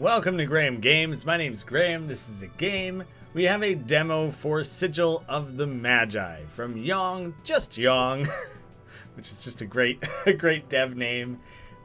Welcome to Graeme Games. My name's Graeme. This is a game. We have a demo for Sigil of the Magi from Yong, just Yong, which is just a great dev name.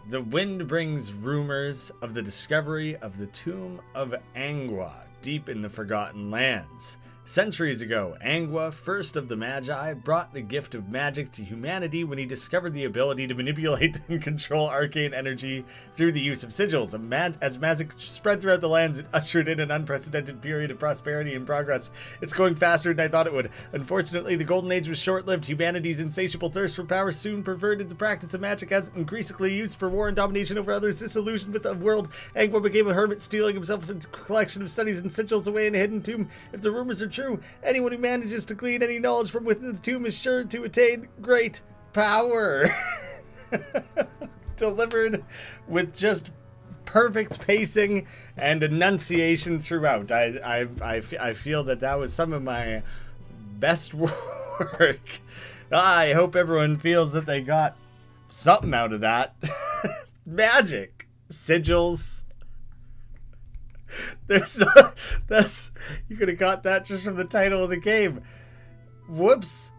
The wind brings rumors of the discovery of the tomb of Angua deep in the Forgotten Lands. Centuries ago, Angua, first of the Magi, brought the gift of magic to humanity when he discovered the ability to manipulate and control arcane energy through the use of sigils. As magic spread throughout the lands, it ushered in an unprecedented period of prosperity and progress. It's going faster than I thought it would. Unfortunately, the Golden Age was short-lived. Humanity's insatiable thirst for power soon perverted the practice of magic as increasingly used for war and domination over others. Disillusioned with the world, Angua became a hermit, stealing himself a collection of studies and sigils away in a hidden tomb. If the rumors are true, anyone who manages to glean any knowledge from within the tomb is sure to attain great power. Delivered with just perfect pacing and enunciation throughout. I feel that was some of my best work. I hope everyone feels that they got something out of that. Magic, sigils. That's you could have got that just from the title of the game. Whoops.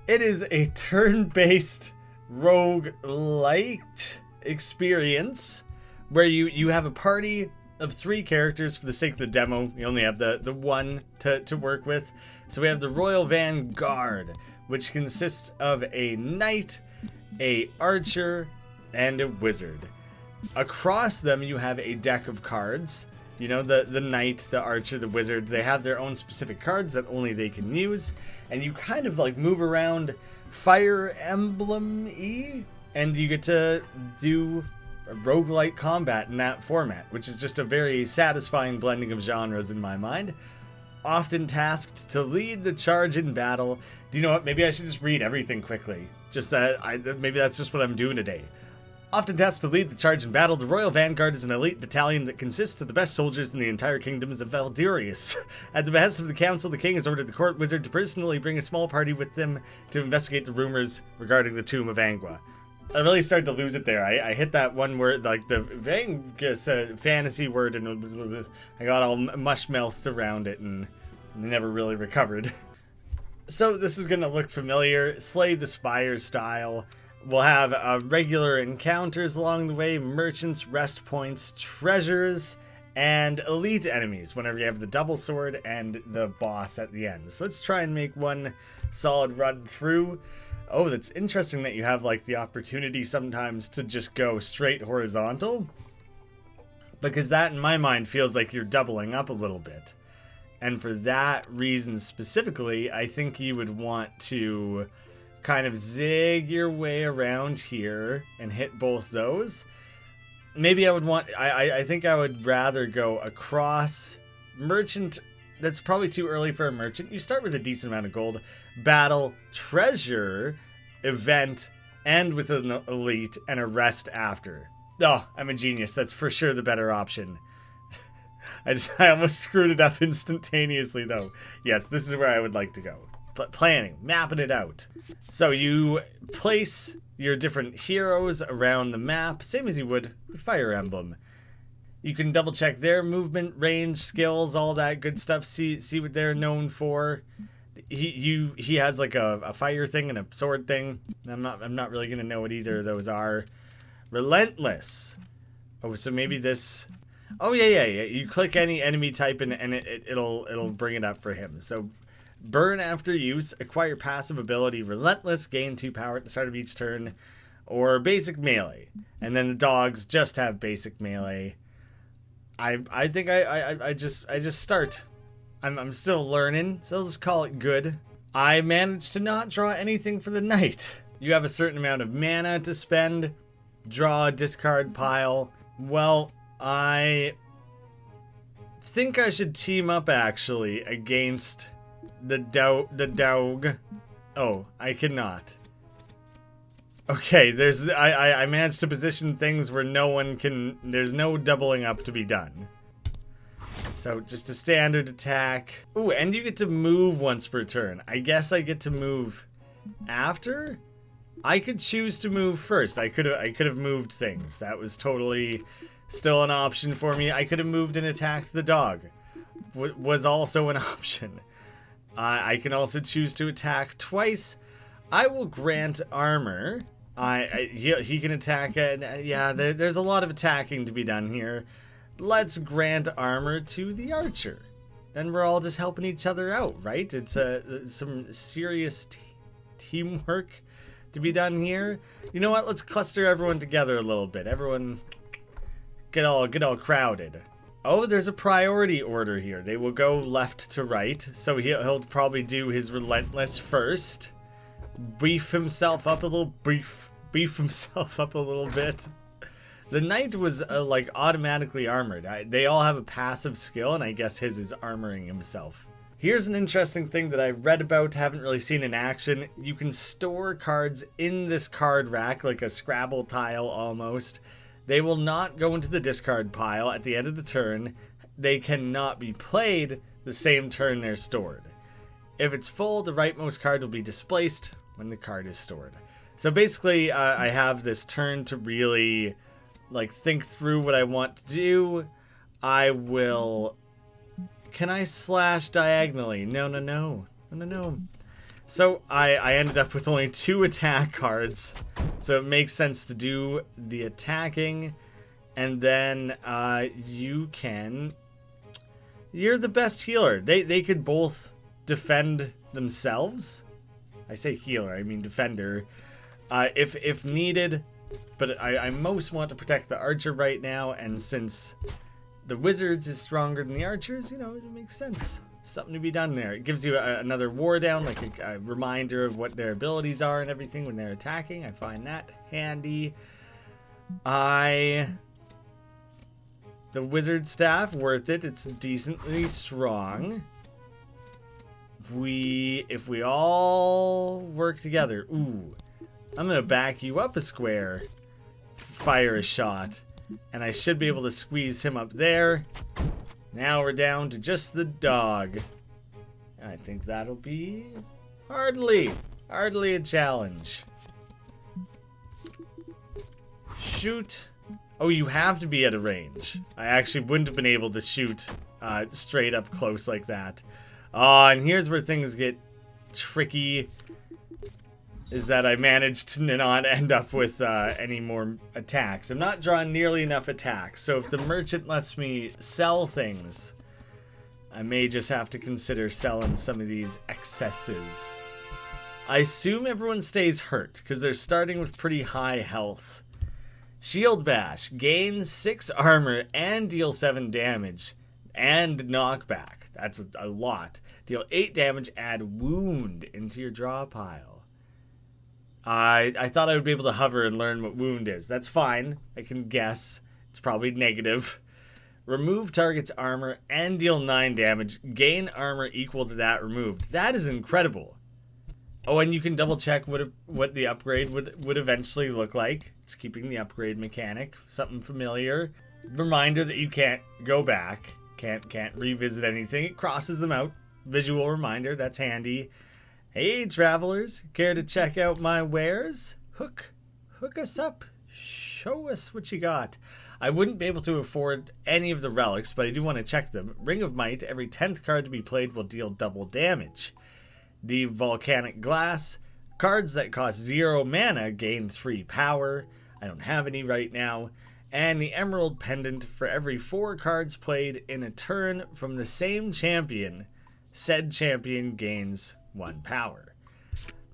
It is a turn-based roguelite experience where you have a party of 3 characters for the sake of the demo. You only have the one to work with. So we have the Royal Vanguard, which consists of a knight, a archer, and a wizard. Across them you have a deck of cards. You know, the knight, the archer, the wizard, they have their own specific cards that only they can use. And you kind of like move around Fire Emblem-y, and you get to do a roguelike combat in that format, which is just a very satisfying blending of genres in my mind. Often tasked to lead the charge in battle. Do you know what? Maybe I should just read everything quickly. Maybe that's just what I'm doing today. Often tasked to lead the charge in battle, the Royal Vanguard is an elite battalion that consists of the best soldiers in the entire kingdoms of Valdurius. At the behest of the council, the king has ordered the court wizard to personally bring a small party with them to investigate the rumors regarding the tomb of Angua. I really started to lose it there. I hit that one word, like the Vangus fantasy word, and I got all mush-mouthed around it and never really recovered. So this is going to look familiar. Slay the Spire style. We'll have regular encounters along the way, merchants, rest points, treasures, and elite enemies whenever you have the double sword and the boss at the end. So let's try and make one solid run through. Oh, that's interesting that you have like the opportunity sometimes to just go straight horizontal, because that in my mind feels like you're doubling up a little bit. And for that reason specifically, I think you would want to kind of zig your way around here and hit both those. Maybe I think I would rather go across merchant. That's probably too early for a merchant. You start with a decent amount of gold. Battle, treasure, event, and with an elite and a rest after. Oh, I'm a genius. That's for sure the better option. I almost screwed it up instantaneously though. Yes, this is where I would like to go. Planning, mapping it out. So you place your different heroes around the map, same as you would with Fire Emblem. You can double check their movement, range, skills, all that good stuff. See what they're known for. He has like a fire thing and a sword thing. I'm not really gonna know what either of those are. Relentless. Oh, so maybe this. Oh yeah. You click any enemy type and it'll bring it up for him. So. Burn after use, acquire passive ability, Relentless, gain 2 power at the start of each turn, or basic melee. And then the dogs just have basic melee. I think I just start. I'm still learning, so let's call it good. I managed to not draw anything for the night. You have a certain amount of mana to spend. Draw, discard, pile. Well, I think I should team up actually against the dog. Oh, I cannot. Okay, I managed to position things where there's no doubling up to be done. So just a standard attack. Ooh, and you get to move once per turn. I guess I get to move after? I could choose to move first. I could have moved things. That was totally still an option for me. I could have moved and attacked the dog. Was also an option. I can also choose to attack twice. I will grant armor. He can attack it. Yeah, there's a lot of attacking to be done here. Let's grant armor to the archer. Then we're all just helping each other out, right? It's some serious teamwork to be done here. You know what? Let's cluster everyone together a little bit. Everyone get all crowded. Oh, there's a priority order here. They will go left to right. So he'll probably do his relentless first. Beef himself up a little. Beef himself up a little bit. The knight was like automatically armored. They all have a passive skill, and I guess his is armoring himself. Here's an interesting thing that I've read about, haven't really seen in action. You can store cards in this card rack, like a Scrabble tile almost. They will not go into the discard pile at the end of the turn. They cannot be played the same turn they're stored. If it's full, the rightmost card will be displaced when the card is stored. So basically, I have this turn to really think through what I want to do. I will... Can I slash diagonally? No. So I ended up with only 2 attack cards. So it makes sense to do the attacking. And then you're the best healer. They could both defend themselves. I say healer, I mean defender. If needed. But I most want to protect the archer right now. And since the wizards is stronger than the archers, it makes sense. Something to be done there. It gives you another war down, like a reminder of what their abilities are and everything when they're attacking. I find that handy. The wizard staff, worth it. It's decently strong. If we all work together, ooh, I'm gonna back you up a square. Fire a shot. And I should be able to squeeze him up there. Now we're down to just the dog. I think that'll be hardly a challenge. Shoot. Oh, you have to be at a range. I actually wouldn't have been able to shoot straight up close like that. And here's where things get tricky. Is that I managed to not end up with any more attacks. I'm not drawing nearly enough attacks, so if the merchant lets me sell things, I may just have to consider selling some of these excesses. I assume everyone stays hurt, because they're starting with pretty high health. Shield Bash. Gain 6 armor and deal 7 damage. And knockback. That's a lot. Deal 8 damage, add wound into your draw pile. I thought I would be able to hover and learn what wound is. That's fine. I can guess. It's probably negative. Remove target's armor and deal 9 damage. Gain armor equal to that removed. That is incredible. Oh, and you can double check what the upgrade would eventually look like. It's keeping the upgrade mechanic. Something familiar. Reminder that you can't go back. Can't revisit anything. It crosses them out. Visual reminder. That's handy. Hey, travelers, care to check out my wares? Hook us up. Show us what you got. I wouldn't be able to afford any of the relics, but I do want to check them. Ring of Might, every 10th card to be played will deal double damage. The Volcanic Glass, cards that cost 0 mana gain 3 power. I don't have any right now. And the Emerald Pendant, for every 4 cards played in a turn from the same champion, said champion gains 1 power.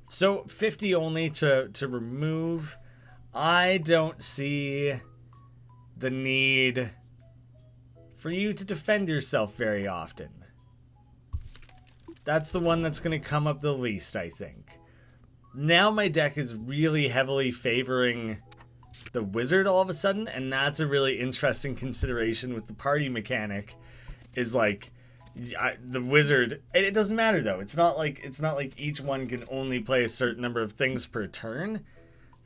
So 50 only to remove. I don't see the need for you to defend yourself very often. That's the one that's going to come up the least, I think. Now my deck is really heavily favoring the wizard all of a sudden, and that's a really interesting consideration with the party mechanic. Is like the wizard, it doesn't matter though. It's not like each one can only play a certain number of things per turn,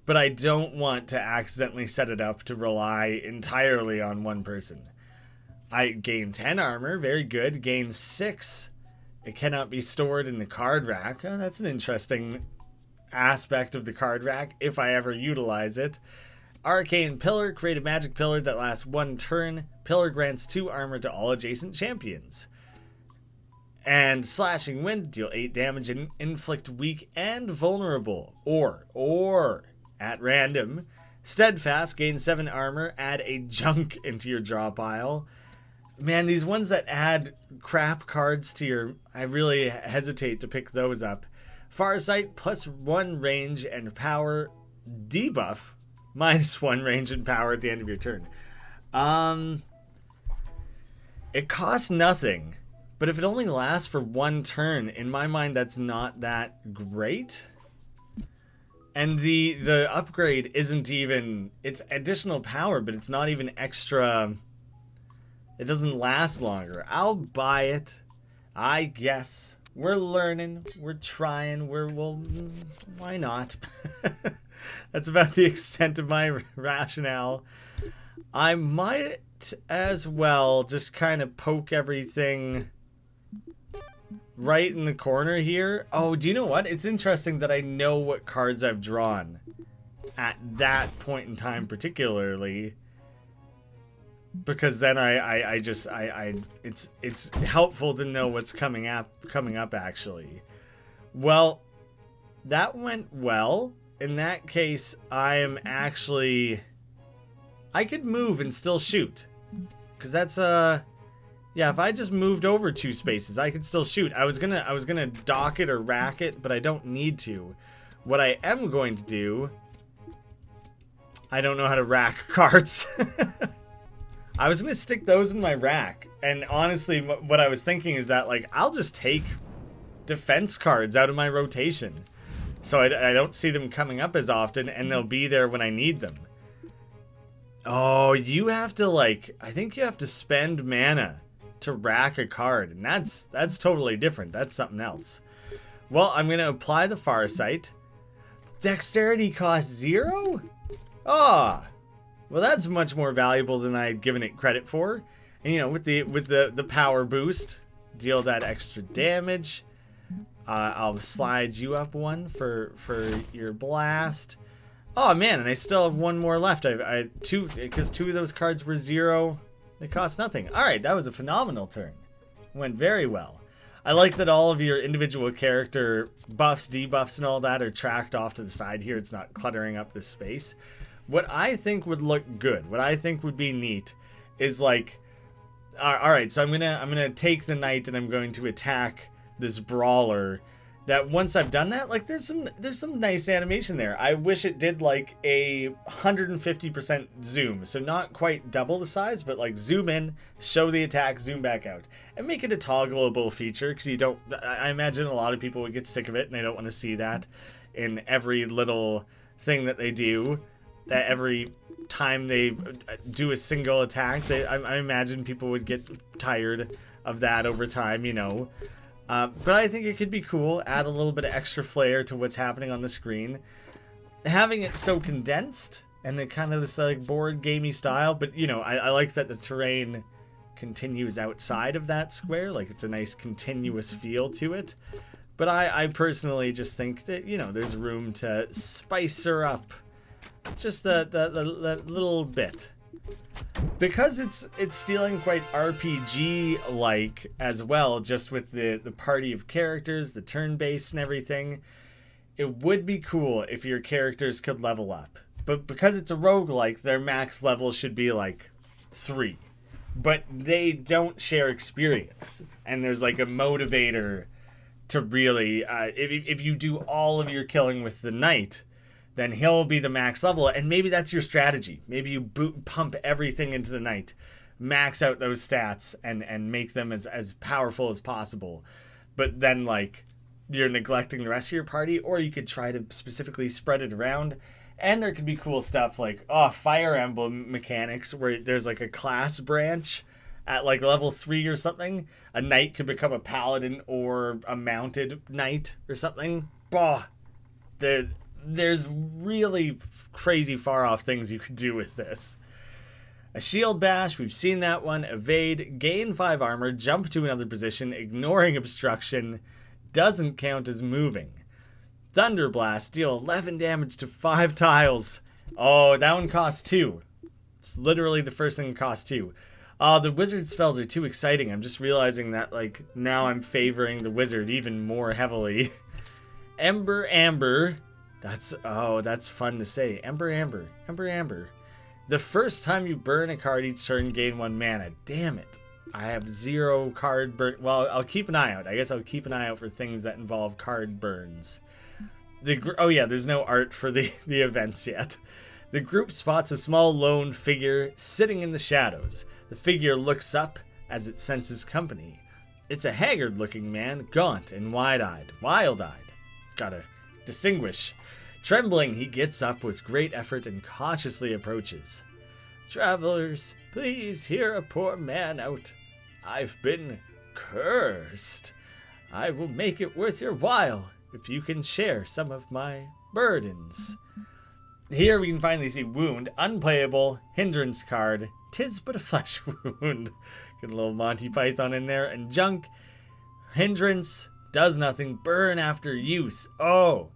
but I don't want to accidentally set it up to rely entirely on one person. I gain 10 armor, very good. Gain 6. It cannot be stored in the card rack. Oh, that's an interesting aspect of the card rack if I ever utilize it. Arcane Pillar, create a magic pillar that lasts 1 turn. Pillar grants 2 armor to all adjacent champions. And Slashing Wind, deal 8 damage and inflict weak and vulnerable. Or, at random. Steadfast, gain 7 armor, add a junk into your draw pile. Man, these ones that add crap cards to your... I really hesitate to pick those up. Farsight, +1 range and power. Debuff, -1 range and power at the end of your turn. It costs nothing. But if it only lasts for 1 turn, in my mind, that's not that great. And the upgrade isn't even... It's additional power, but it's not even extra... It doesn't last longer. I'll buy it. I guess. We're learning. We're trying. Why not? That's about the extent of my rationale. I might as well just kind of poke everything... right in the corner here. Oh, do you know what? It's interesting that I know what cards I've drawn at that point in time particularly, because then it's helpful to know what's coming up actually. Well, that went well. In that case, I could move and still shoot, because that's yeah, if I just moved over 2 spaces, I could still shoot. I was gonna dock it or rack it, but I don't need to. What I am going to do... I don't know how to rack cards. I was gonna stick those in my rack. And honestly, what I was thinking is that, like, I'll just take defense cards out of my rotation. So I don't see them coming up as often, and they'll be there when I need them. Oh, you have to, like... I think you have to spend mana to rack a card, and that's totally different. That's something else. Well, I'm gonna apply the Farsight. Dexterity costs 0? Ah, well, that's much more valuable than I'd given it credit for. And, you know, with the power boost, deal that extra damage. I'll slide you up 1 for your blast. Oh man, and I still have 1 more left. I 2, because 2 of those cards were 0. They cost nothing. Alright, that was a phenomenal turn. Went very well. I like that all of your individual character buffs, debuffs, and all that are tracked off to the side here. It's not cluttering up this space. What I think would look good, what I think would be neat, is like... Alright, so I'm gonna take the knight and I'm going to attack this brawler. That once I've done that, like, there's some nice animation there. I wish it did like a 150% zoom, so not quite double the size, but like zoom in, show the attack, zoom back out, and make it a toggleable feature, because you don't... I imagine a lot of people would get sick of it and they don't want to see that in every little thing that they do. That every time they do a single attack, I imagine people would get tired of that over time, you know. But I think it could be cool, add a little bit of extra flair to what's happening on the screen. Having it so condensed, and then kind of this like board gamey style, but you know, I like that the terrain continues outside of that square, like it's a nice continuous feel to it. But I personally just think that, you know, there's room to spice her up just the little bit. Because it's feeling quite RPG-like as well, just with the party of characters, the turn-based and everything. It would be cool if your characters could level up. But because it's a roguelike, their max level should be like 3. But they don't share experience. And there's like a motivator to really... if you do all of your killing with the knight, then he'll be the max level, and maybe that's your strategy. Maybe you pump everything into the knight, max out those stats, and make them as powerful as possible. But then, like, you're neglecting the rest of your party, or you could try to specifically spread it around. And there could be cool stuff like, Fire Emblem mechanics, where there's, like, a class branch at, like, level 3 or something. A knight could become a paladin or a mounted knight or something. There's really crazy far off things you could do with this. A shield bash, we've seen that one. Evade, gain 5 armor, jump to another position, ignoring obstruction, doesn't count as moving. Thunder blast, deal 11 damage to 5 tiles, Oh, that one costs 2. It's literally the first thing that costs 2. The wizard spells are too exciting. I'm just realizing that, like, now I'm favoring the wizard even more heavily. Ember Amber. That's fun to say. Ember Amber. Ember Amber. The first time you burn a card each turn, gain 1 mana. Damn it. I have 0 card burn. Well, I'll keep an eye out. I guess I'll keep an eye out for things that involve card burns. Oh yeah, there's no art for the events yet. The group spots a small lone figure sitting in the shadows. The figure looks up as it senses company. It's a haggard-looking man, gaunt and wide-eyed. Wild-eyed. Gotta distinguish. Trembling, he gets up with great effort and cautiously approaches. Travelers, please hear a poor man out. I've been cursed. I will make it worth your while if you can share some of my burdens. Here we can finally see wound, unplayable, hindrance card, 'tis but a flesh wound. Get a little Monty Python in there, and junk, hindrance, does nothing, burn after use. Oh,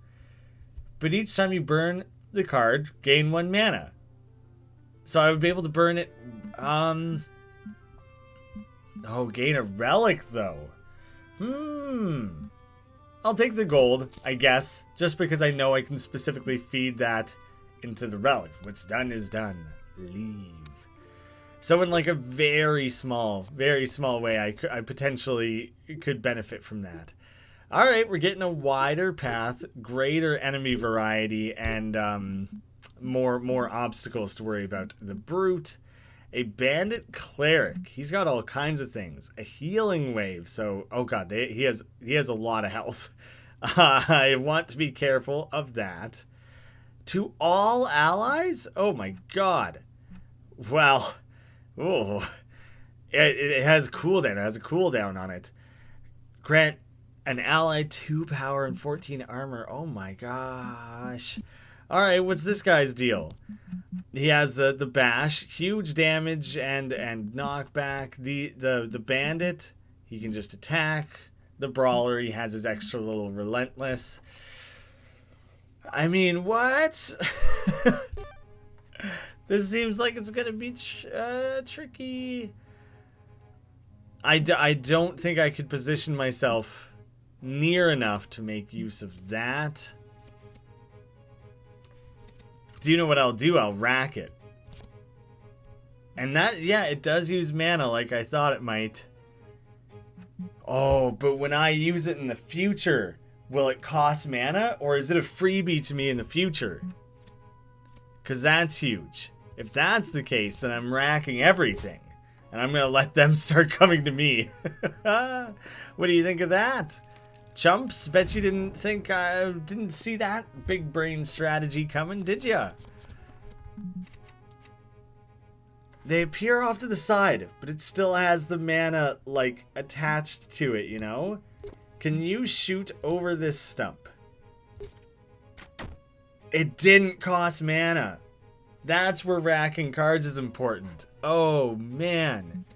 but each time you burn the card, gain 1 mana. So I would be able to burn it, gain a relic though. I'll take the gold, I guess, just because I know I can specifically feed that into the relic. What's done is done. Leave. So in like a very small way, I potentially could benefit from that. All right, we're getting a wider path, greater enemy variety, and more obstacles to worry about. The Brute, a bandit cleric. He's got all kinds of things. A healing wave. So, oh god, he has a lot of health. I want to be careful of that. To all allies? Oh my god. Well, oh, it has cooldown. It has a cooldown on it. Grant an ally 2 power and 14 armor. Oh my gosh. All right, what's this guy's deal? He has the bash, huge damage and knockback. The bandit, he can just attack. The brawler, he has his extra little relentless. I mean, what? This seems like it's gonna be tricky. I don't think I could position myself near enough to make use of that. Do you know what I'll do? I'll rack it. And that, yeah, it does use mana like I thought it might. Oh, but when I use it in the future, will it cost mana? Or is it a freebie to me in the future? Because that's huge. If that's the case, then I'm racking everything. And I'm going to let them start coming to me. What do you think of that? Chumps, bet you didn't think I didn't see that big brain strategy coming, did ya? They appear off to the side, but it still has the mana, like, attached to it, you know? Can you shoot over this stump? It didn't cost mana. That's where racking cards is important. Oh, man.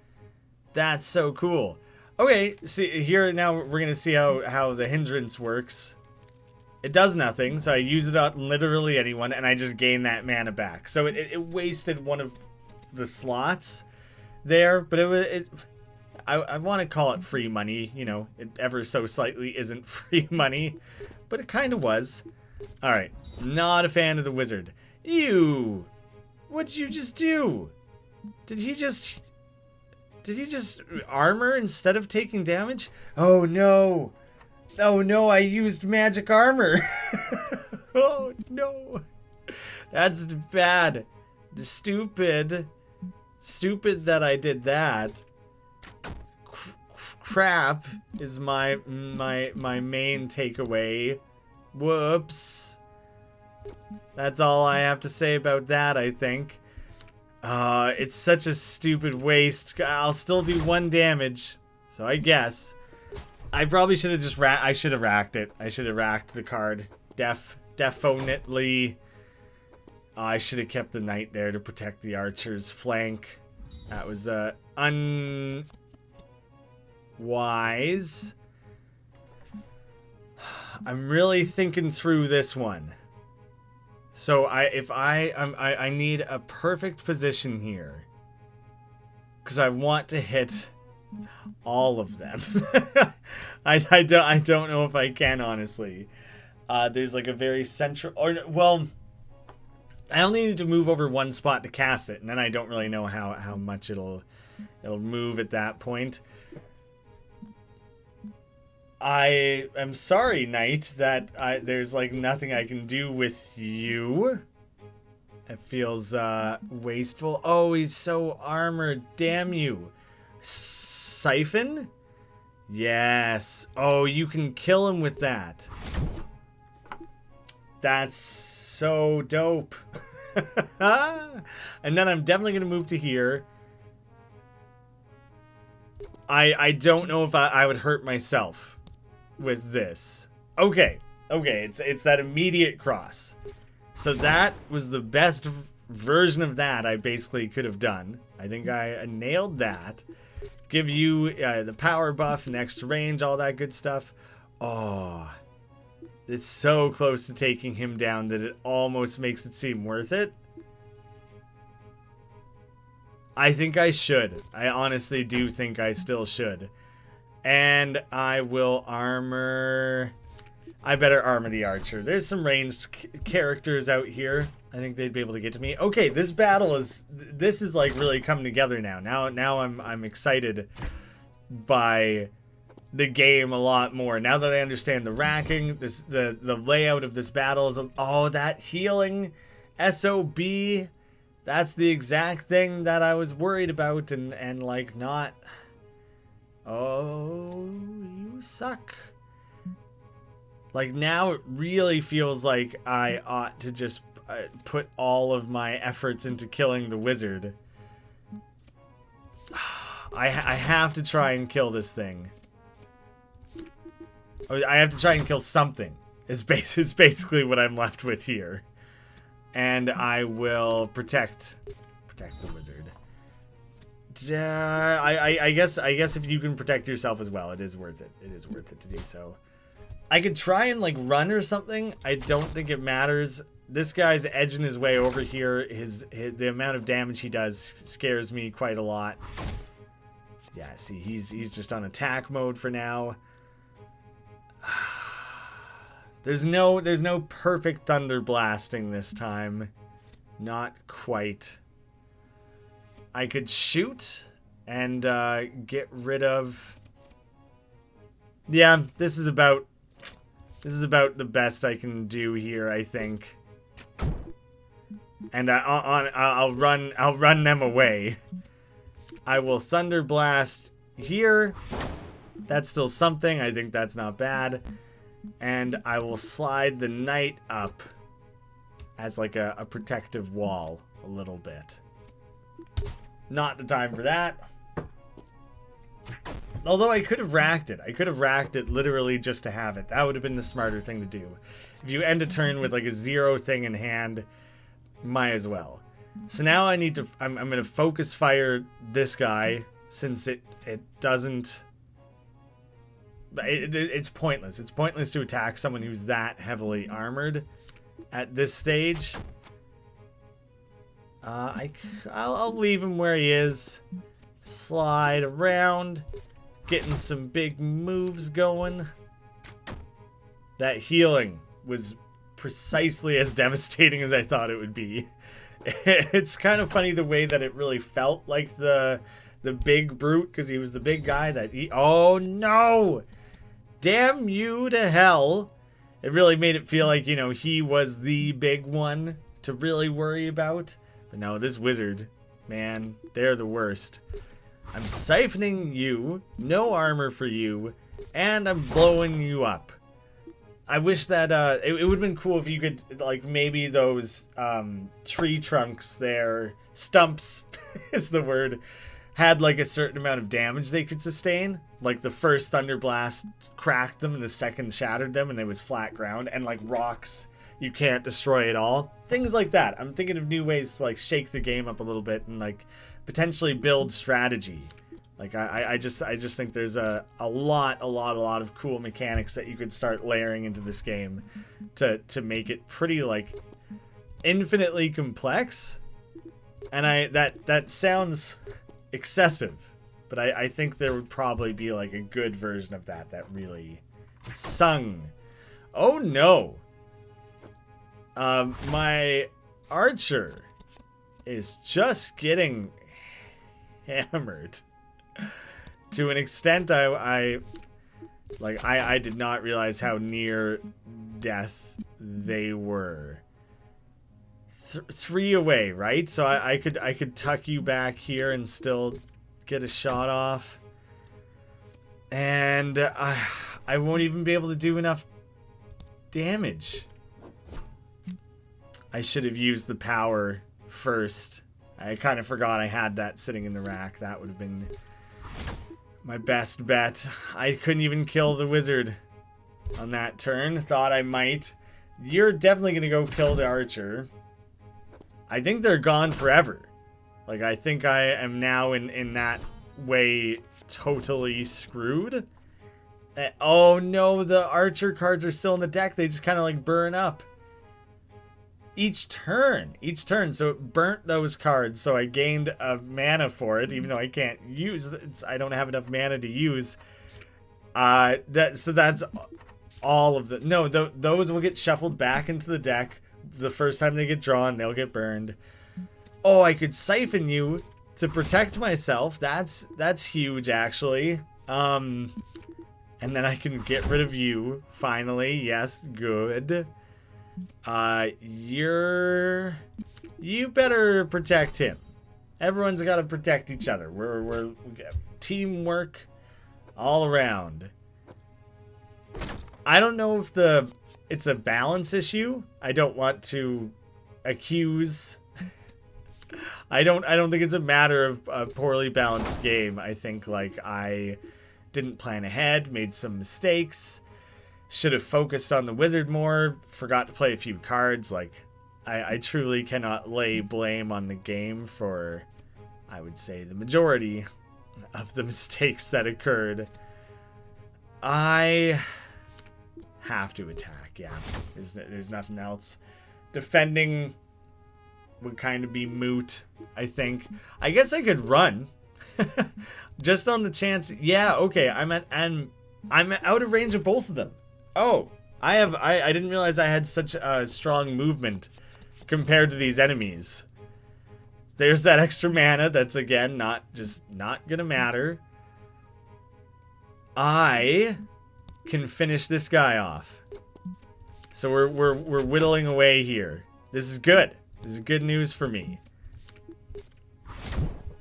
That's so cool. Okay, see, here now we're going to see how the hindrance works. It does nothing, so I use it on literally anyone, and I just gain that mana back. So it wasted one of the slots there, but I want to call it free money. You know, it ever so slightly isn't free money, but it kind of was. All right, not a fan of the wizard. Ew, what did you just do? Did he just armor instead of taking damage? Oh no. Oh no, I used magic armor. Oh no. That's bad. Stupid. Stupid that I did that. Crap is my main takeaway. Whoops. That's all I have to say about that, I think. It's such a stupid waste. I'll still do 1 damage, so I guess. I probably should have just I should have racked it. I should have racked the card. Definitely. I should have kept the knight there to protect the archer's flank. That was, unwise. I'm really thinking through this one. So I need a perfect position here. Because I want to hit all of them. I don't know if I can, honestly. There's like a very central, or well, I only need to move over one spot to cast it, and then I don't really know how much it'll move at that point. I am sorry, Knight, that there's like nothing I can do with you. It feels wasteful. Oh, he's so armored. Damn you. Siphon? Yes. Oh, you can kill him with that. That's so dope. And then I'm definitely going to move to here. I don't know if I would hurt myself with this. Okay. Okay, it's that immediate cross. So that was the best version of that I basically could have done. I think I nailed that. Give you the power buff, next range, all that good stuff. Oh, it's so close to taking him down that it almost makes it seem worth it. I think I should. I honestly do think I still should. And I will armor... I better armor the archer. There's some ranged characters out here. I think they'd be able to get to me. Okay, this battle is... This is like really coming together now. Now I'm excited by the game a lot more. Now that I understand the racking, the layout of this battle is... Oh, that healing SOB... That's the exact thing that I was worried about and like not... Oh, you suck. Like now it really feels like I ought to just put all of my efforts into killing the wizard. I have to try and kill this thing. I have to try and kill something. Is basically what I'm left with here. And I will protect the wizard. I guess if you can protect yourself as well, it is worth it. It is worth it to do so. I could try and like run or something. I don't think it matters. This guy's edging his way over here. The amount of damage he does scares me quite a lot. Yeah, see, he's just on attack mode for now. There's no perfect thunder blasting this time. Not quite. I could shoot and get rid of... Yeah, this is about the best I can do here, I think. And I'll run them away. I will thunder blast here. That's still something. I think that's not bad. And I will slide the knight up as like a protective wall a little bit. Not the time for that. Although I could have racked it. I could have racked it literally just to have it. That would have been the smarter thing to do. If you end a turn with like a 0 thing in hand, might as well. So now I need to... I'm going to focus fire this guy since it doesn't... It's pointless. It's pointless to attack someone who's that heavily armored at this stage. I'll leave him where he is. Slide around. Getting some big moves going. That healing was precisely as devastating as I thought it would be. It's kind of funny the way that it really felt like the big brute, because he was the big guy that oh no! Damn you to hell. It really made it feel like, you know, he was the big one to really worry about. But no, this wizard, man, they're the worst. I'm siphoning you, no armor for you, and I'm blowing you up. I wish that it would have been cool if you could, like, maybe those tree trunks there, stumps is the word, had like a certain amount of damage they could sustain. Like the first thunder blast cracked them and the second shattered them and it was flat ground, and like rocks you can't destroy at all. Things like that. I'm thinking of new ways to like shake the game up a little bit and like potentially build strategy. Like I just think there's a lot of cool mechanics that you could start layering into this game to make it pretty like infinitely complex, and that sounds excessive, but I think there would probably be like a good version of that really sung. Oh no. My archer is just getting hammered to an extent I did not realize how near death they were. 3 away, right? So I could tuck you back here and still get a shot off, and I won't even be able to do enough damage. I should have used the power first. I kind of forgot I had that sitting in the rack. That would have been my best bet. I couldn't even kill the wizard on that turn. Thought I might. You're definitely going to go kill the archer. I think they're gone forever. Like, I think I am now in that way totally screwed. Oh no, the archer cards are still in the deck. They just kind of like burn up. Each turn. So it burnt those cards, so I gained a mana for it, even though I can't use it. I don't have enough mana to use. So that's all of the... No, those will get shuffled back into the deck. The first time they get drawn, they'll get burned. Oh, I could siphon you to protect myself. That's huge, actually. And then I can get rid of you, finally. Yes, good. You better protect him. Everyone's got to protect each other. We got teamwork all around. I don't know if it's a balance issue. I don't want to accuse. I don't think it's a matter of a poorly balanced game. I think like I didn't plan ahead, made some mistakes. Should have focused on the wizard more, forgot to play a few cards. Like, I truly cannot lay blame on the game for, I would say, the majority of the mistakes that occurred. I have to attack, yeah. There's nothing else. Defending would kind of be moot, I think. I guess I could run. Just on the chance. Yeah, okay, I'm out of range of both of them. Oh, I didn't realize I had such a strong movement compared to these enemies. There's that extra mana that's, again, not gonna matter. I can finish this guy off. So we're whittling away here. This is good. This is good news for me.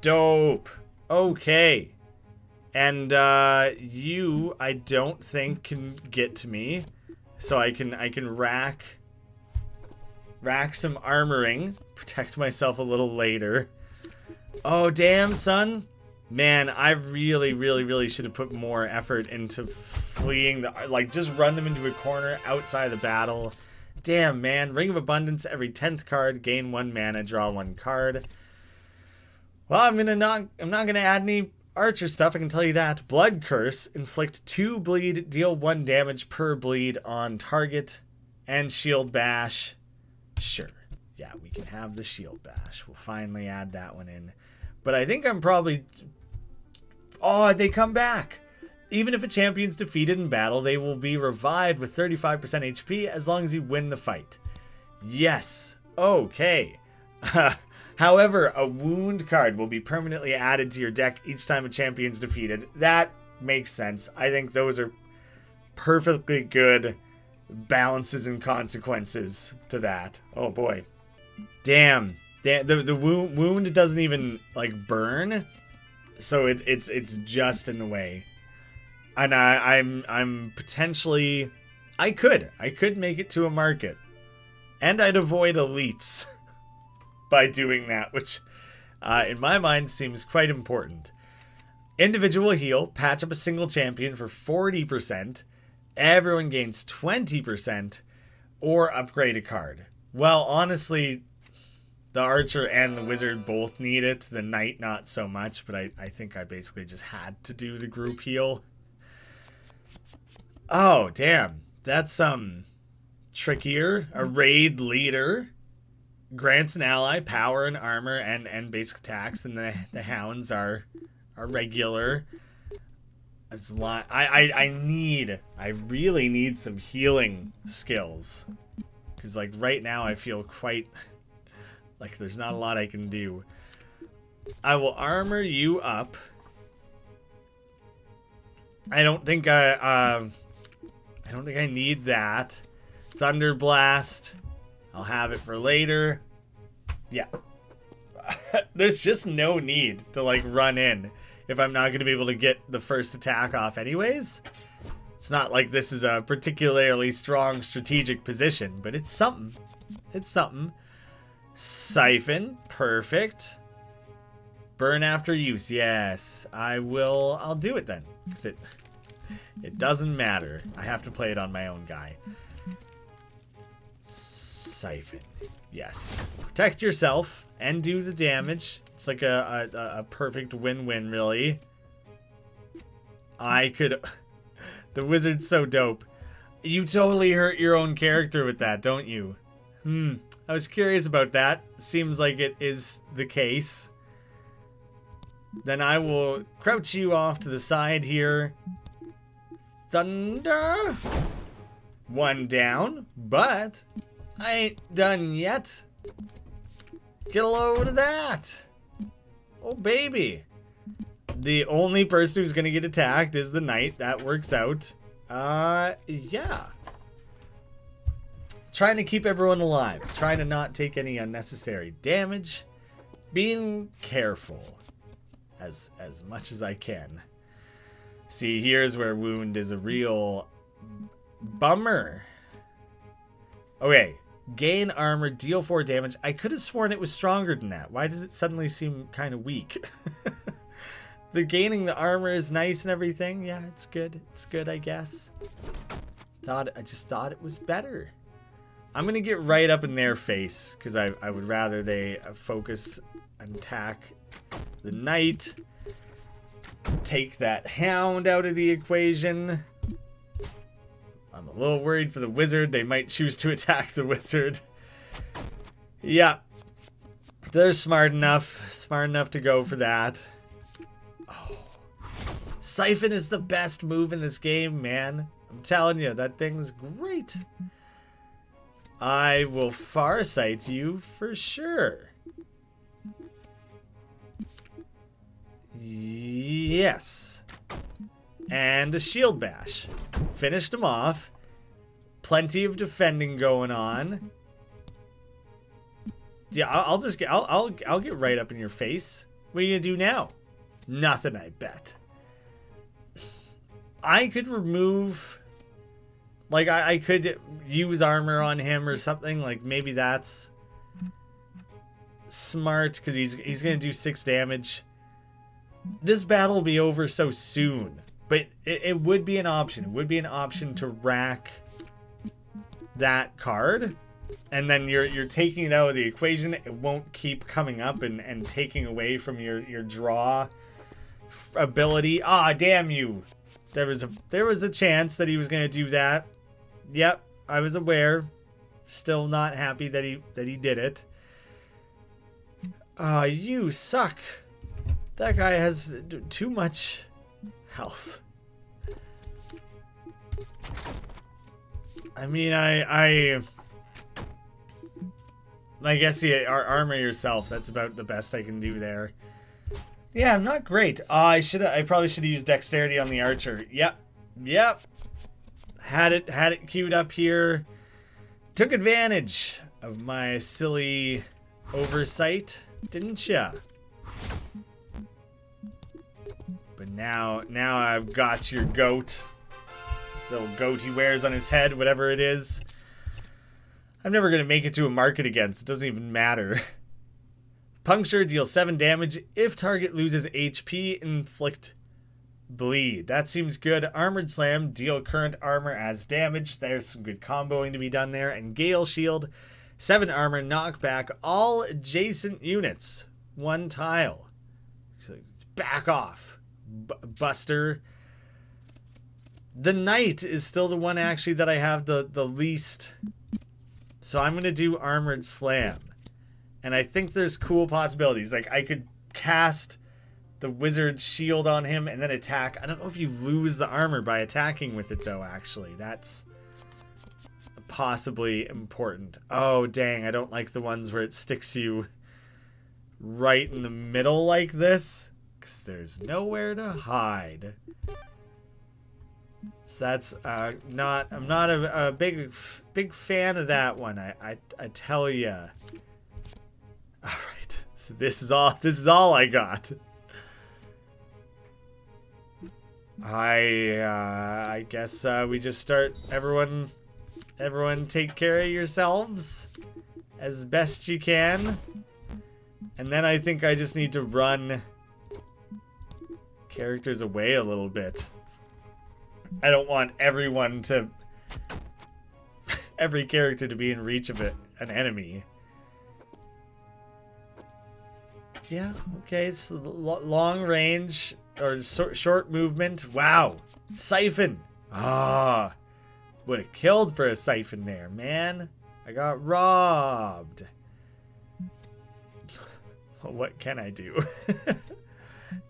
Dope. Okay. And you, I don't think, can get to me. So I can rack some armoring, protect myself a little later. Oh damn, son. Man, I really should have put more effort into fleeing just run them into a corner outside the battle. Damn, man. Ring of Abundance, every 10th card, gain 1 mana, draw 1 card. Well, I'm not gonna add any archer stuff, I can tell you that. Blood Curse, inflict 2 bleed, deal 1 damage per bleed on target, and Shield Bash. Sure. Yeah, we can have the Shield Bash. We'll finally add that one in. But I think I'm probably... Oh, they come back! Even if a champion's defeated in battle, they will be revived with 35% HP as long as you win the fight. Yes. Okay. However, a wound card will be permanently added to your deck each time a champion's defeated. That makes sense. I think those are perfectly good balances and consequences to that. Oh boy. Damn. The wound doesn't even like burn, so it's just in the way. And I'm potentially I could make it to a market, and I'd avoid elites by doing that, which in my mind seems quite important. Individual heal, patch up a single champion for 40%, everyone gains 20%, or upgrade a card. Well, honestly, the archer and the wizard both need it, the knight not so much, but I think I basically just had to do the group heal. Oh, damn. That's trickier. A raid leader. grants an ally power and armor and basic attacks, and the hounds are regular. It's a lot. I really need some healing skills, because like right now I feel quite like there's not a lot I can do. I will armor you up. I don't think I need that. Thunder Blast, I'll have it for later. Yeah. There's just no need to like run in if I'm not going to be able to get the first attack off anyways. It's not like this is a particularly strong strategic position, but it's something. It's something. Siphon, perfect. Burn after use, yes. I'll do it then, because it doesn't matter. I have to play it on my own guy. Siphon, yes. Protect yourself and do the damage. It's like a perfect win-win, really. The wizard's so dope. You totally hurt your own character with that, don't you? I was curious about that. Seems like it is the case. Then I will crouch you off to the side here. Thunder. One down, but I ain't done yet. Get a load of that. Oh, baby. The only person who's going to get attacked is the knight. That works out. Yeah. Trying to keep everyone alive. Trying to not take any unnecessary damage. Being careful as much as I can. See, here's where wound is a real bummer. Okay. Gain armor, deal 4 damage. I could have sworn it was stronger than that. Why does it suddenly seem kind of weak? The gaining the armor is nice and everything. Yeah, it's good. It's good, I guess. I just thought it was better. I'm going to get right up in their face, because I would rather they focus and attack the knight. Take that hound out of the equation. I'm a little worried for the wizard. They might choose to attack the wizard. Yeah. They're smart enough. Smart enough to go for that. Oh. Siphon is the best move in this game, man. I'm telling you, that thing's great. I will farsight you for sure. Yes. And a shield bash. Finished him off. Plenty of defending going on. Yeah, I'll get right up in your face. What are you gonna do now? Nothing, I bet. I could remove, like I could use armor on him or something. Like maybe that's smart, because he's gonna do 6 damage. This battle will be over so soon. But it would be an option. It would be an option to rack that card. And then you're taking it out of the equation. It won't keep coming up and taking away from your draw ability. Ah, damn you. There was a chance that he was going to do that. Yep, I was aware. Still not happy that he did it. You suck. That guy has too much health. I mean, I guess armor yourself. That's about the best I can do there. Yeah, I'm not great. I probably should have used dexterity on the archer. Yep. Had it queued up here. Took advantage of my silly oversight, didn't ya? But now I've got your goat. Little goat he wears on his head, whatever it is. I'm never going to make it to a market again, so it doesn't even matter. Puncture, deals 7 damage. If target loses HP, inflict bleed. That seems good. Armored Slam, deal current armor as damage. There's some good comboing to be done there. And Gale Shield, 7 armor, knock back all adjacent units. 1 tile. So back off. Buster. The knight is still the one actually that I have the least. So I'm going to do Armored Slam. And I think there's cool possibilities. Like, I could cast the wizard shield on him and then attack. I don't know if you lose the armor by attacking with it, though, actually. That's possibly important. Oh, dang. I don't like the ones where it sticks you right in the middle like this, because there's nowhere to hide. So that's not. I'm not a big fan of that one. I tell ya. All right. So this is all I got. I guess we just start. Everyone take care of yourselves as best you can. And then I think I just need to run characters away a little bit. I don't want every character to be in reach of an enemy. Yeah, okay, it's long range or short movement. Wow, siphon. Ah, would have killed for a siphon there, man. I got robbed. What can I do?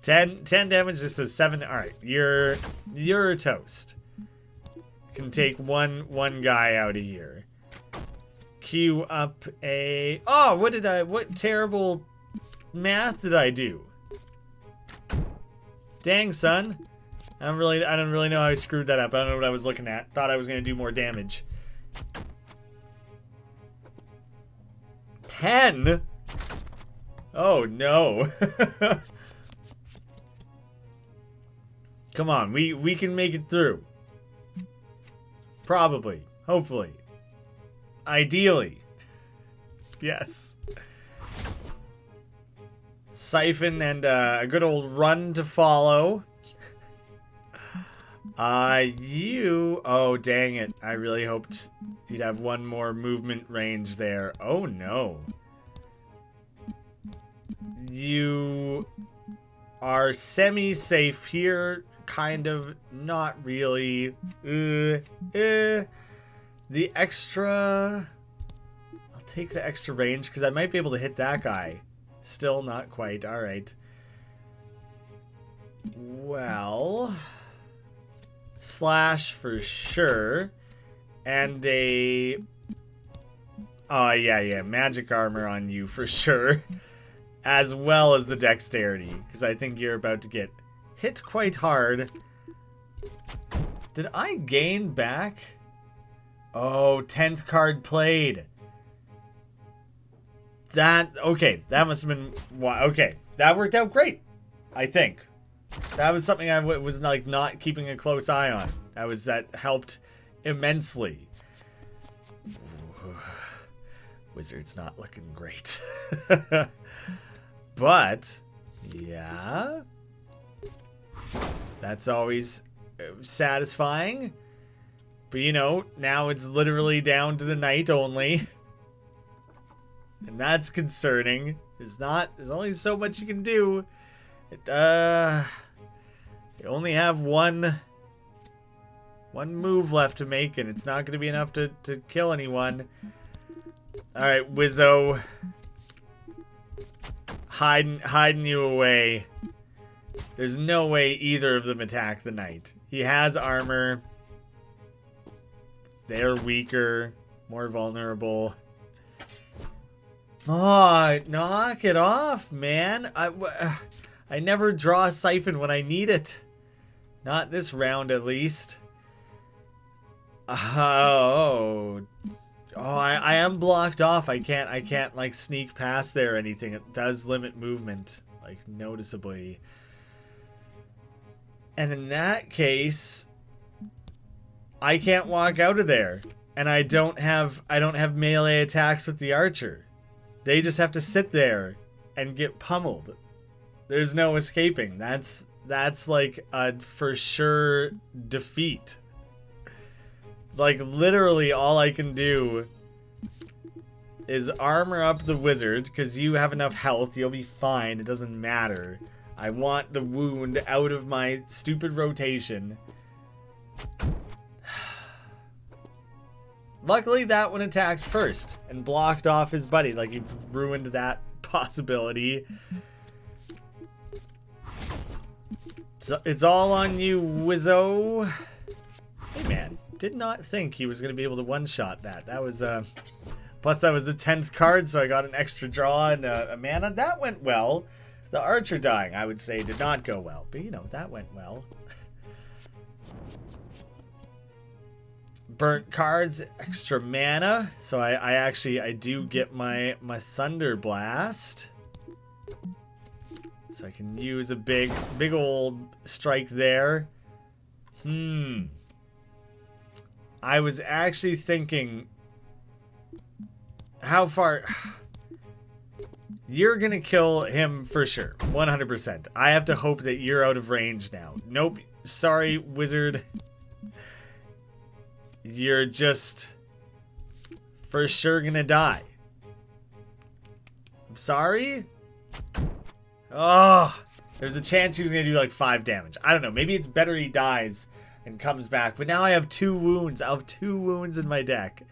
10 damage. This is 7. All right, you're toast. Can take one guy out of here. Queue up a. Oh, what terrible math did I do? Dang, son. I don't really know how I screwed that up. I don't know what I was looking at. Thought I was gonna do more damage. 10. Oh no. Come on, we can make it through. Probably. Hopefully. Ideally. Yes. Siphon and a good old run to follow. Oh dang it. I really hoped you'd have one more movement range there. Oh no. You are semi-safe here, kind of, not really. The extra... I'll take the extra range, because I might be able to hit that guy. Still not quite, alright. Well... Slash for sure. And a... Oh, yeah, magic armor on you for sure. As well as the dexterity, because I think you're about to get hit quite hard. Did I gain back? Oh, 10th card played. Okay, that must have been, okay, that worked out great, I think. That was something I was like not keeping a close eye on. That helped immensely. Ooh, Wizard's not looking great. But, yeah, that's always satisfying. But, you know, now it's literally down to the night only. And that's concerning. There's only so much you can do. You only have one move left to make, and it's not going to be enough to kill anyone. Alright, Wizzo. Hiding you away. There's no way either of them attack the knight. He has armor. They're weaker, more vulnerable. Oh, knock it off, man. I never draw a siphon when I need it. Not this round, at least. I am blocked off. I can't like sneak past there or anything. It does limit movement, like noticeably. And in that case, I can't walk out of there. And I don't have melee attacks with the archer. They just have to sit there and get pummeled. There's no escaping. That's like a for sure defeat. Like literally all I can do is armor up the wizard, because you have enough health, you'll be fine, it doesn't matter. I want the wound out of my stupid rotation. Luckily, that one attacked first and blocked off his buddy. Like, he ruined that possibility. So it's all on you, Wizzo. Hey, man. Did not think he was going to be able to one-shot that. That was, plus that was the 10th card, so I got an extra draw and a mana. That went well. The Archer dying, I would say, did not go well. But, you know, that went well. Burnt cards, extra mana. So I do get my Thunder Blast. So I can use a big old strike there. I was actually thinking, how far... You're gonna kill him for sure, 100%. I have to hope that you're out of range now. Nope, sorry, wizard. You're just for sure gonna die. I'm sorry? Oh, there's a chance he was gonna do like 5 damage. I don't know, maybe it's better he dies and comes back. But now I have 2 wounds. I'll have 2 wounds in my deck.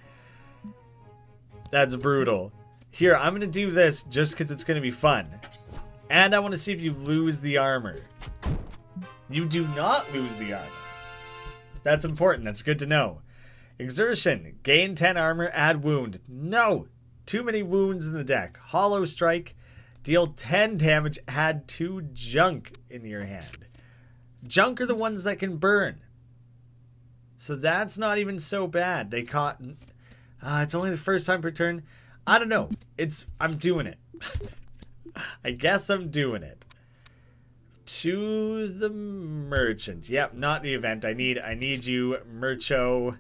That's brutal. Here, I'm going to do this just because it's going to be fun. And I want to see if you lose the armor. You do not lose the armor. That's important. That's good to know. Exertion. Gain 10 armor, add wound. No! Too many wounds in the deck. Hollow Strike. Deal 10 damage, add 2 junk in your hand. Junk are the ones that can burn. So that's not even so bad. They caught... it's only the first time per turn. I don't know. I'm doing it. I guess I'm doing it. To the merchant. Yep, not the event. I need you, Mercho.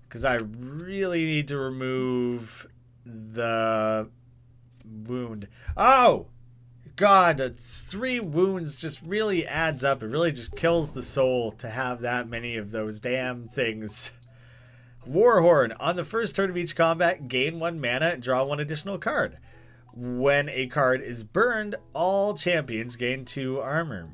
Because I really need to remove the wound. Oh! God, 3 wounds just really adds up. It really just kills the soul to have that many of those damn things. Warhorn. On the first turn of each combat, gain 1 mana and draw 1 additional card. When a card is burned, all champions gain 2 armor.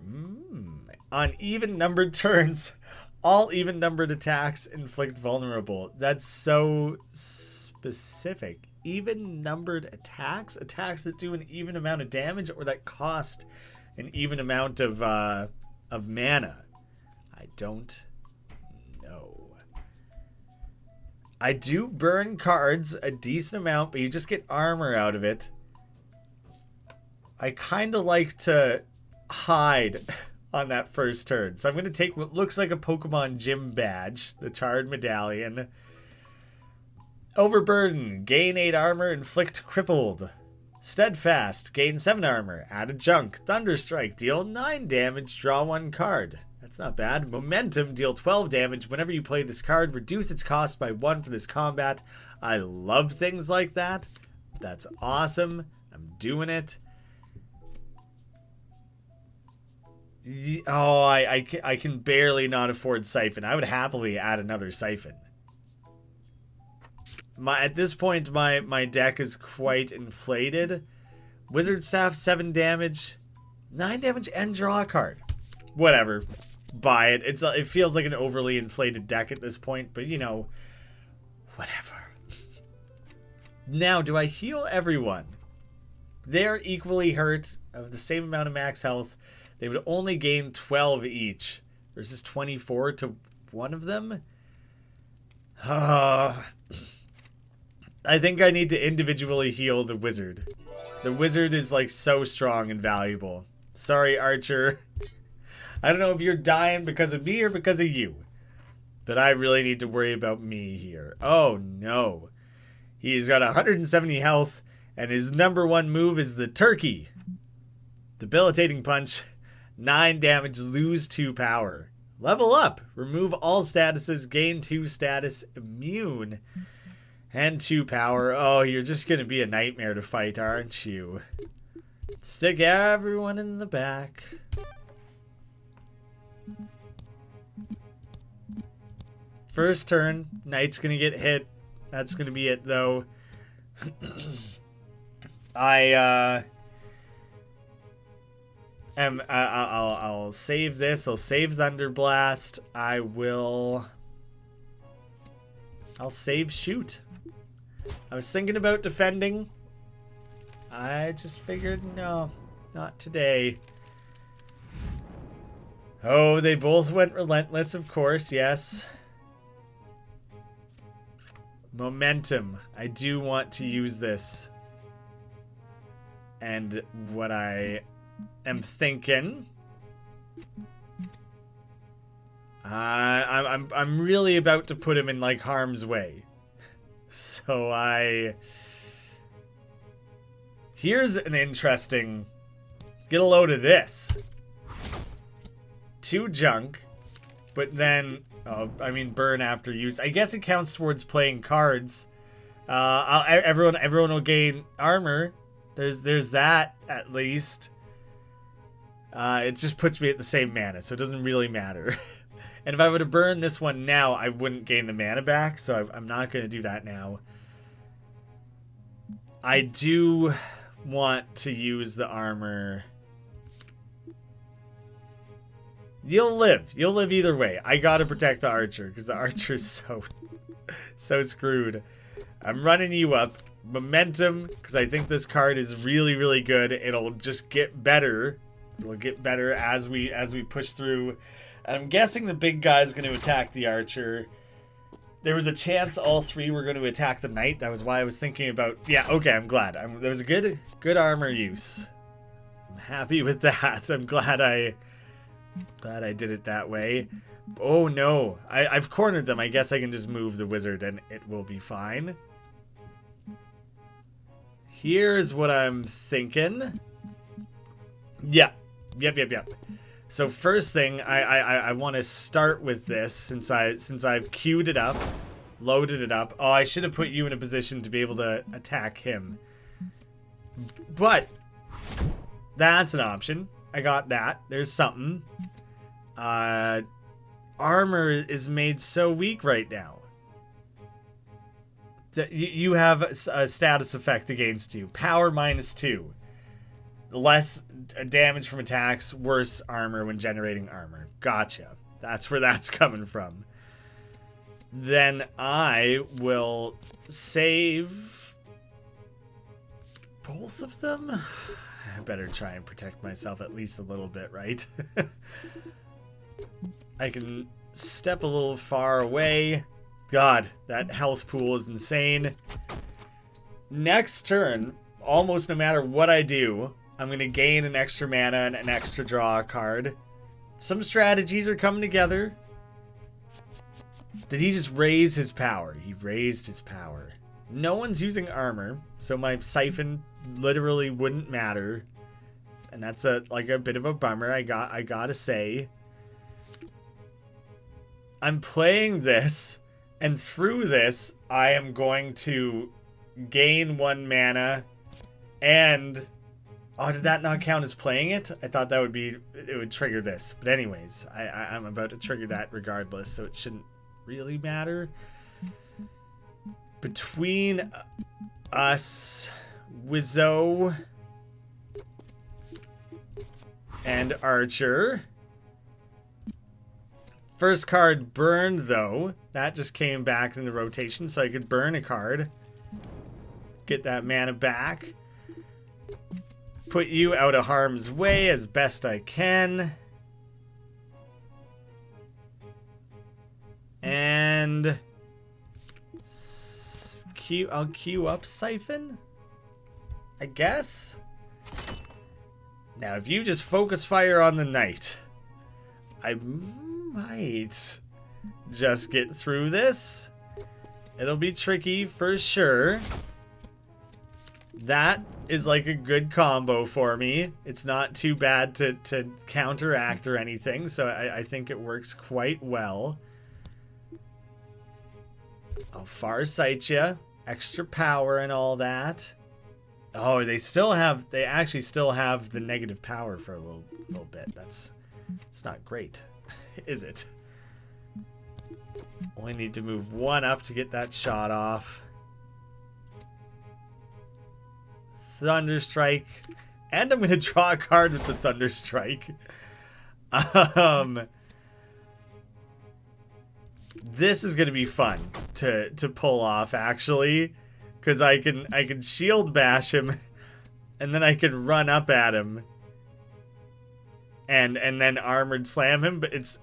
On even-numbered turns, all even-numbered attacks inflict vulnerable. That's so specific. Even-numbered attacks? Attacks that do an even amount of damage or that cost an even amount of mana? I don't know. I do burn cards a decent amount, but you just get armor out of it. I kind of like to hide on that first turn. So I'm going to take what looks like a Pokemon Gym badge, the Charred Medallion. Overburden, gain 8 armor, inflict crippled. Steadfast, gain 7 armor, add a junk. Thunderstrike, deal 9 damage, draw 1 card. That's not bad. Momentum, deal 12 damage. Whenever you play this card, reduce its cost by 1 for this combat. I love things like that. That's awesome. I'm doing it. Oh, I can barely not afford Siphon. I would happily add another Siphon. At this point, my deck is quite inflated. Wizard Staff, 7 damage. 9 damage and draw a card. Whatever. Buy it. It feels like an overly inflated deck at this point, but you know, whatever. Now, do I heal everyone? They're equally hurt, of the same amount of max health. They would only gain 12 each versus 24 to one of them. I think I need to individually heal the wizard. The wizard is like so strong and valuable. Sorry, Archer. I don't know if you're dying because of me or because of you. But I really need to worry about me here. Oh no. He's got 170 health and his #1 move is the turkey. Debilitating punch. 9 damage, lose 2 power. Level up. Remove all statuses, gain 2 status, immune. And 2 power. Oh, you're just going to be a nightmare to fight, aren't you? Stick everyone in the back. First turn, Knight's going to get hit. That's going to be it, though. I'll save this. I'll save Thunderblast. I will... I'll save shoot. I was thinking about defending. I just figured, no, not today. Oh, they both went relentless, of course, yes. Momentum. I do want to use this. And what I am thinking... I'm really about to put him in, like, harm's way. So here's an interesting... Get a load of this. 2 junk. But then... Oh, I mean, burn after use. I guess it counts towards playing cards. Everyone will gain armor. There's that, at least. It just puts me at the same mana, so it doesn't really matter. And if I were to burn this one now, I wouldn't gain the mana back, so I'm not going to do that now. I do want to use the armor. You'll live. You'll live either way. I gotta protect the archer, because the archer is so screwed. I'm running you up. Momentum, because I think this card is really, really good. It'll just get better. It'll get better as we push through. I'm guessing the big guy is going to attack the archer. There was a chance all 3 were going to attack the knight. That was why I was thinking about... Yeah, okay, I'm glad. There was a good armor use. I'm happy with that. I'm glad I did it that way. Oh, no. I've cornered them. I guess I can just move the wizard and it will be fine. Here's what I'm thinking. Yeah. Yep. So first thing, I want to start with this since I've queued it up, loaded it up. Oh, I should have put you in a position to be able to attack him. But that's an option. I got that. There's something. Armor is made so weak right now. You have a status effect against you. Power -2. Less damage from attacks, worse armor when generating armor. Gotcha. That's where that's coming from. Then I will save both of them. I better try and protect myself at least a little bit, right? I can step a little far away. God, that health pool is insane. Next turn, almost no matter what I do, I'm going to gain an extra mana and an extra draw card. Some strategies are coming together. Did he just raise his power? He raised his power. No one's using armor, so my siphon literally wouldn't matter. And that's like a bit of a bummer, I gotta say. I'm playing this, and through this, I am going to gain 1 mana, and... Oh, did that not count as playing it? I thought that it would trigger this. But anyways, I'm about to trigger that regardless, so it shouldn't really matter. Between us, Wizzo, and Archer. First card burned, though. That just came back in the rotation, so I could burn a card. Get that mana back. Put you out of harm's way as best I can. And... I'll queue up Siphon? I guess? Now, if you just focus fire on the knight, I might just get through this. It'll be tricky for sure. That is like a good combo for me. It's not too bad to counteract or anything, so I think it works quite well. I'll farsight you. Extra power and all that. Oh, they actually still have the negative power for a little bit. It's not great, is it? Only need to move 1 up to get that shot off. Thunderstrike. And I'm going to draw a card with the Thunderstrike. This is gonna be fun to pull off, actually, because I can shield bash him, and then I can run up at him, and then armored slam him. But it's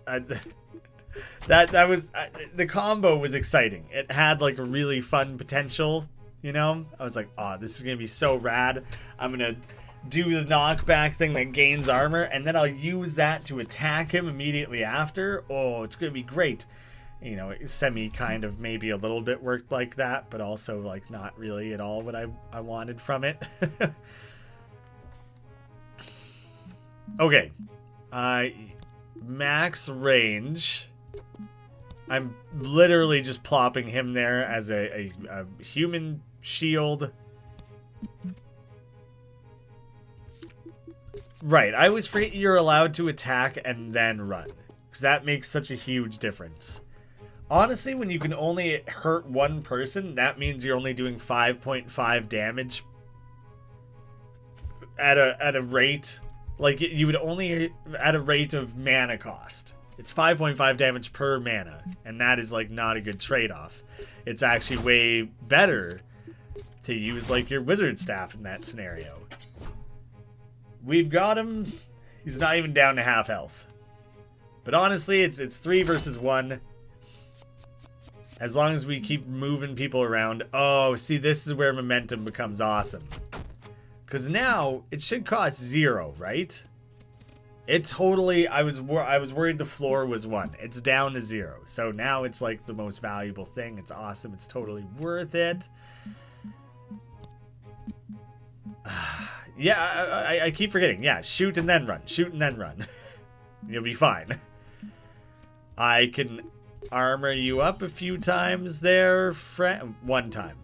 that was the combo was exciting. It had like a really fun potential, you know. I was like, oh, this is gonna be so rad. I'm gonna do the knockback thing that gains armor, and then I'll use that to attack him immediately after. Oh, it's gonna be great. You know, semi kind of maybe a little bit worked like that, but also like not really at all what I wanted from it. Okay, max range. I'm literally just plopping him there as a human shield. Right, I always forget you're allowed to attack and then run, because that makes such a huge difference. Honestly, when you can only hurt one person, that means you're only doing 5.5 damage at a rate, like you would only at a rate of mana cost. It's 5.5 damage per mana, and that is like not a good trade-off. It's actually way better to use like your wizard staff in that scenario. We've got him. He's not even down to half health. But honestly, it's 3 versus 1. As long as we keep moving people around. Oh, see, this is where momentum becomes awesome. Because now, it should cost 0, right? It totally, I was worried the floor was 1. It's down to 0. So now it's like the most valuable thing. It's awesome. It's totally worth it. Yeah, I keep forgetting. Yeah, shoot and then run. Shoot and then run. You'll be fine. I can armor you up a few times there, one time.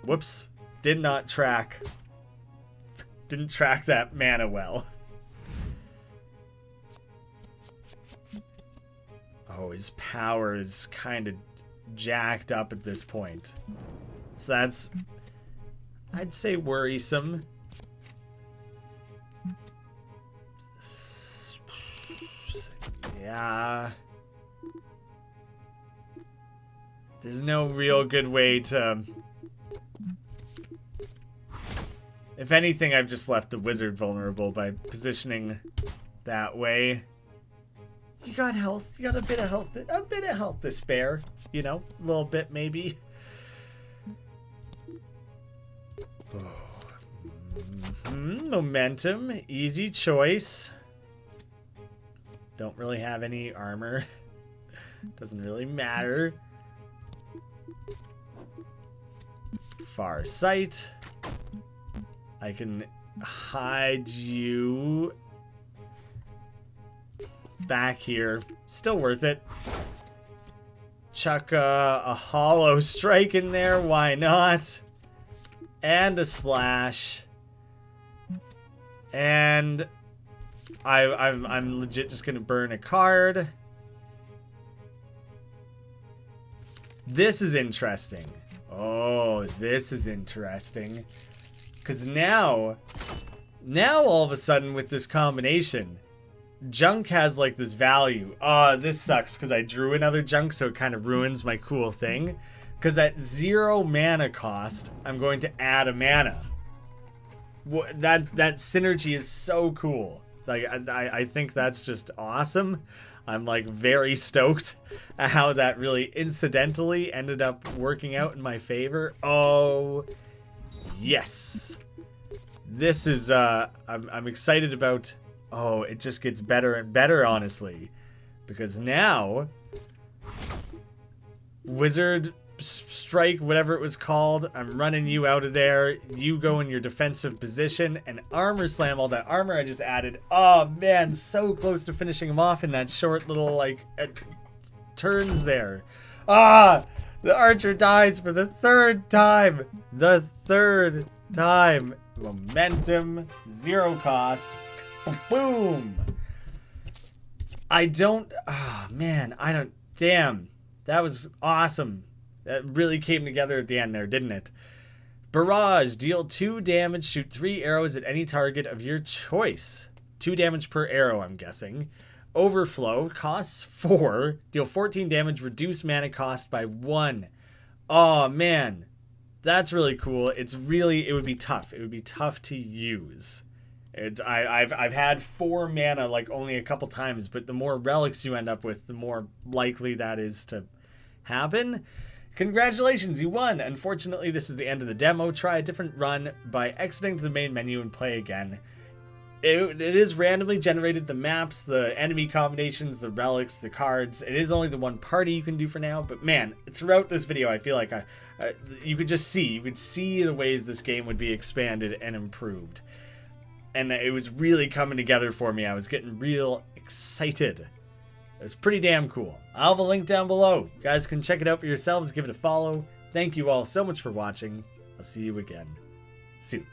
Whoops. Didn't track that mana well. Oh, his power is kind of jacked up at this point. So that's, I'd say, worrisome. Yeah. There's no real good way to... If anything, I've just left the wizard vulnerable by positioning that way. You got health. You got a bit of health to spare. You know, a little bit maybe. Momentum. Easy choice. Don't really have any armor. Doesn't really matter. Far sight. I can hide you back here. Still worth it. Chuck a hollow strike in there. Why not? And a slash. And I'm legit just gonna burn a card. This is interesting. Oh, this is interesting. Because now all of a sudden with this combination, junk has like this value. This sucks because I drew another junk, so it kind of ruins my cool thing. Because at 0 mana cost, I'm going to add a mana. That synergy is so cool. Like I think that's just awesome. I'm like very stoked at how that really incidentally ended up working out in my favor. Oh, yes. This is I'm excited about. Oh, it just gets better and better, honestly, because now wizard strike, whatever it was called, I'm running you out of there. You go in your defensive position and armor slam all that armor I just added. Oh man, so close to finishing him off in that short little like turns there. The archer dies for the 3rd time. The 3rd time. Momentum, 0 cost. Boom. Damn, that was awesome. That really came together at the end there, didn't it? Barrage. Deal 2 damage. Shoot 3 arrows at any target of your choice. 2 damage per arrow, I'm guessing. Overflow costs 4, deal 14 damage, reduce mana cost by 1. Oh man, that's really cool. It would be tough. It would be tough to use. I've had 4 mana like only a couple times, but the more relics you end up with, the more likely that is to happen. Congratulations, you won! Unfortunately, this is the end of the demo. Try a different run by exiting to the main menu and play again. It is randomly generated, the maps, the enemy combinations, the relics, the cards. It is only the one party you can do for now, but man, throughout this video, I feel like you could see the ways this game would be expanded and improved. And it was really coming together for me. I was getting real excited. It was pretty damn cool. I'll have a link down below. You guys can check it out for yourselves, give it a follow. Thank you all so much for watching. I'll see you again soon.